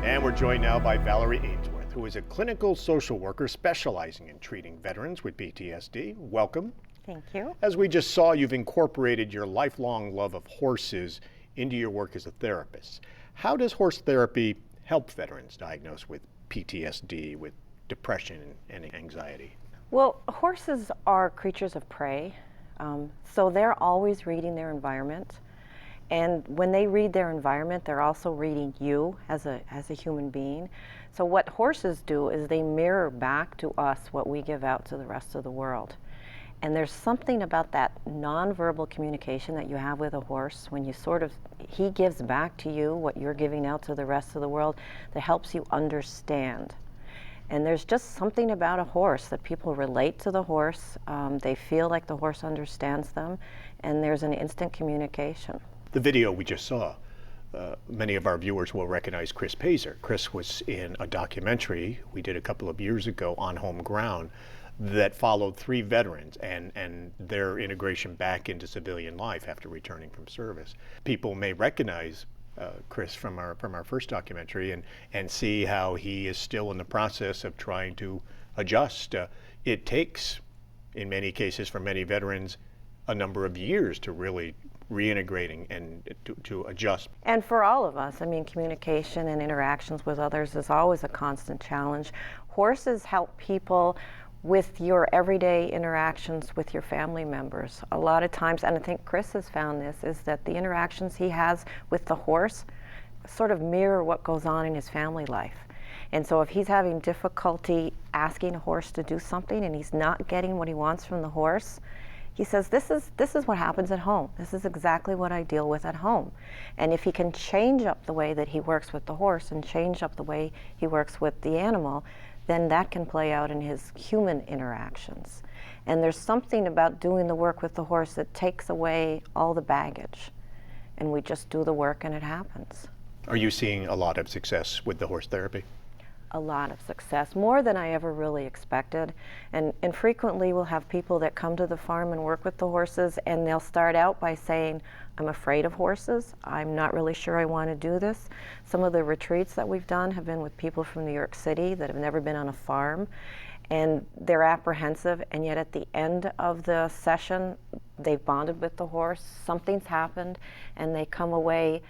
And we're joined now by Valerie Ainsworth, who is a clinical social worker specializing in treating veterans with PTSD. Welcome. Thank you. As we just saw, you've incorporated your lifelong love of horses into your work as a therapist. How does horse therapy help veterans diagnosed with PTSD, with depression and anxiety? Well, horses are creatures of prey, so they're always reading their environment. And when they read their environment, they're also reading you as a human being. So what horses do is they mirror back to us what we give out to the rest of the world. And there's something about that nonverbal communication that you have with a horse when you he gives back to you what you're giving out to the rest of the world that helps you understand. And there's just something about a horse that people relate to the horse. They feel like the horse understands them, and there's an instant communication. The video we just saw, many of our viewers will recognize Chris Pazar. Chris was in a documentary we did a couple of years ago on Home Ground that followed 3 veterans and their integration back into civilian life after returning from service. People may recognize Chris from our first documentary and see how he is still in the process of trying to adjust. It takes, in many cases for many veterans, a number of years to really reintegrating and to adjust. And for all of us, I mean, communication and interactions with others is always a constant challenge. Horses help people with your everyday interactions with your family members. A lot of times, and I think Chris has found this, is that the interactions he has with the horse sort of mirror what goes on in his family life. And so if he's having difficulty asking a horse to do something and he's not getting what he wants from the horse, he says, this is what happens at home. This is exactly what I deal with at home. And if he can change up the way that he works with the horse and change up the way he works with the animal, then that can play out in his human interactions. And there's something about doing the work with the horse that takes away all the baggage. And we just do the work and it happens. Are you seeing a lot of success with the horse therapy? A lot of success, more than I ever really expected. And frequently we'll have people that come to the farm and work with the horses, and they'll start out by saying, I'm afraid of horses. I'm not really sure I want to do this. Some of the retreats that we've done have been with people from New York City that have never been on a farm, and they're apprehensive, and yet at the end of the session, they've bonded with the horse, something's happened, and they come away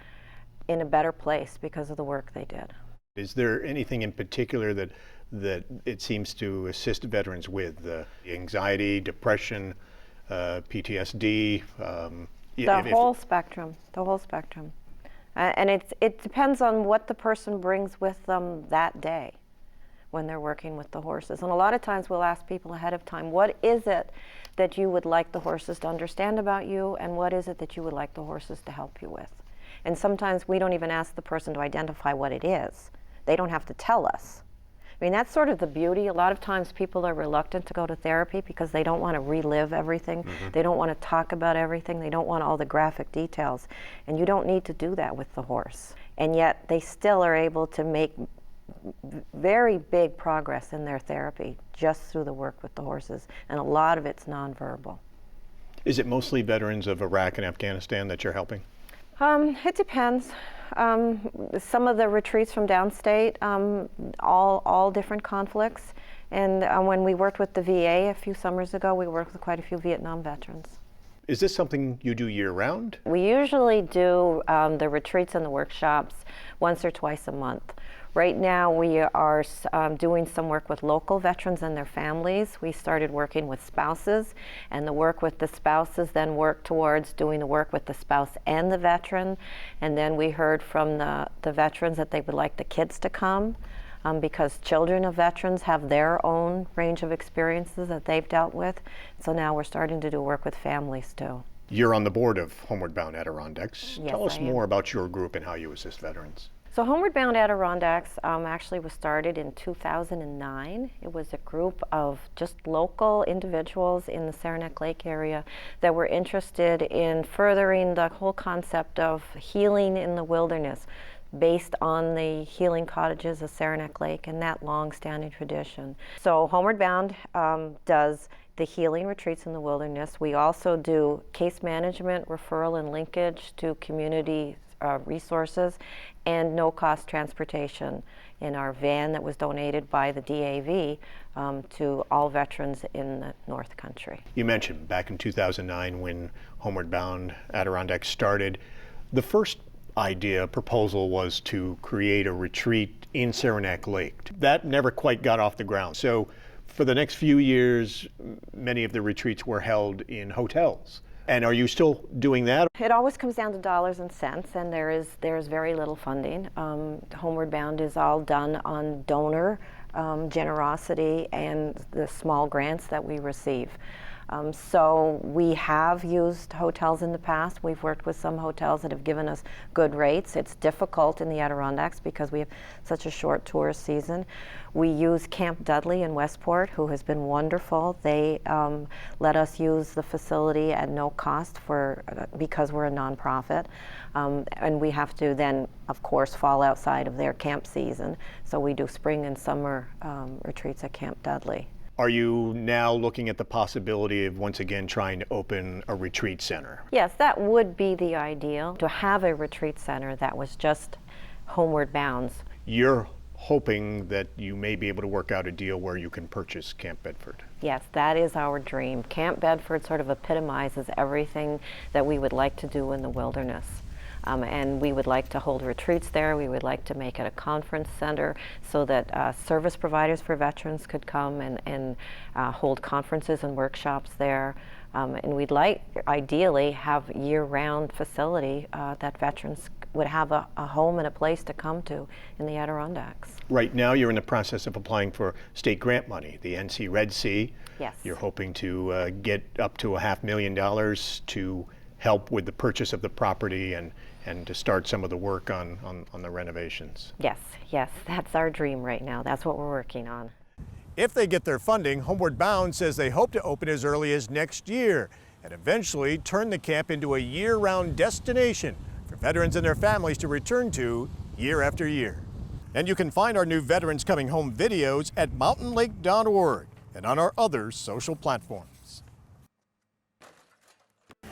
in a better place because of the work they did. Is there anything in particular that it seems to assist veterans with? Anxiety, depression, PTSD? The whole spectrum. And it depends on what the person brings with them that day when they're working with the horses. And a lot of times we'll ask people ahead of time, what is it that you would like the horses to understand about you, and what is it that you would like the horses to help you with? And sometimes we don't even ask the person to identify what it is. They don't have to tell us. I mean, that's sort of the beauty. A lot of times people are reluctant to go to therapy because they don't want to relive everything. Mm-hmm. They don't want to talk about everything. They don't want all the graphic details. And you don't need to do that with the horse. And yet they still are able to make very big progress in their therapy just through the work with the horses. And a lot of it's nonverbal. Is it mostly veterans of Iraq and Afghanistan that you're helping? It depends. Some of the retreats from downstate, all different conflicts. And when we worked with the VA a few summers ago, we worked with quite a few Vietnam veterans. Is this something you do year-round? We usually do the retreats and the workshops once or twice a month. Right now we are doing some work with local veterans and their families. We started working with spouses, and the work with the spouses then worked towards doing the work with the spouse and the veteran. And then we heard from the veterans that they would like the kids to come because children of veterans have their own range of experiences that they've dealt with. So now we're starting to do work with families too. You're on the board of Homeward Bound Adirondacks. Yes, Tell us more about your group and how you assist veterans. So Homeward Bound Adirondacks actually was started in 2009. It was a group of just local individuals in the Saranac Lake area that were interested in furthering the whole concept of healing in the wilderness based on the healing cottages of Saranac Lake and that long-standing tradition. So Homeward Bound does the healing retreats in the wilderness. We also do case management, referral, and linkage to community resources, and no-cost transportation in our van that was donated by the DAV to all veterans in the North Country. You mentioned back in 2009 when Homeward Bound Adirondacks started, the first proposal was to create a retreat in Saranac Lake. That never quite got off the ground. So for the next few years, many of the retreats were held in hotels. And are you still doing that? It always comes down to dollars and cents, and there's very little funding. Homeward Bound is all done on donor generosity and the small grants that we receive. So we have used hotels in the past. We've worked with some hotels that have given us good rates. It's difficult in the Adirondacks because we have such a short tourist season. We use Camp Dudley in Westport, who has been wonderful. They let us use the facility at no cost because we're a nonprofit. And we have to then, of course, fall outside of their camp season. So we do spring and summer retreats at Camp Dudley. Are you now looking at the possibility of once again trying to open a retreat center? Yes, that would be the ideal, to have a retreat center that was just Homeward Bound's. You're hoping that you may be able to work out a deal where you can purchase Camp Bedford. Yes, that is our dream. Camp Bedford sort of epitomizes everything that we would like to do in the wilderness. And we would like to hold retreats there. We would like to make it a conference center so that service providers for veterans could come and hold conferences and workshops there. And we'd like, ideally, have year-round facility that veterans would have a home and a place to come to in the Adirondacks. Right now you're in the process of applying for state grant money, the NC Red Sea. Yes. You're hoping to get up to $500,000 to help with the purchase of the property and to start some of the work on the renovations. Yes, that's our dream right now. That's what we're working on. If they get their funding, Homeward Bound says they hope to open as early as next year and eventually turn the camp into a year-round destination for veterans and their families to return to year after year. And you can find our new Veterans Coming Home videos at mountainlake.org and on our other social platforms.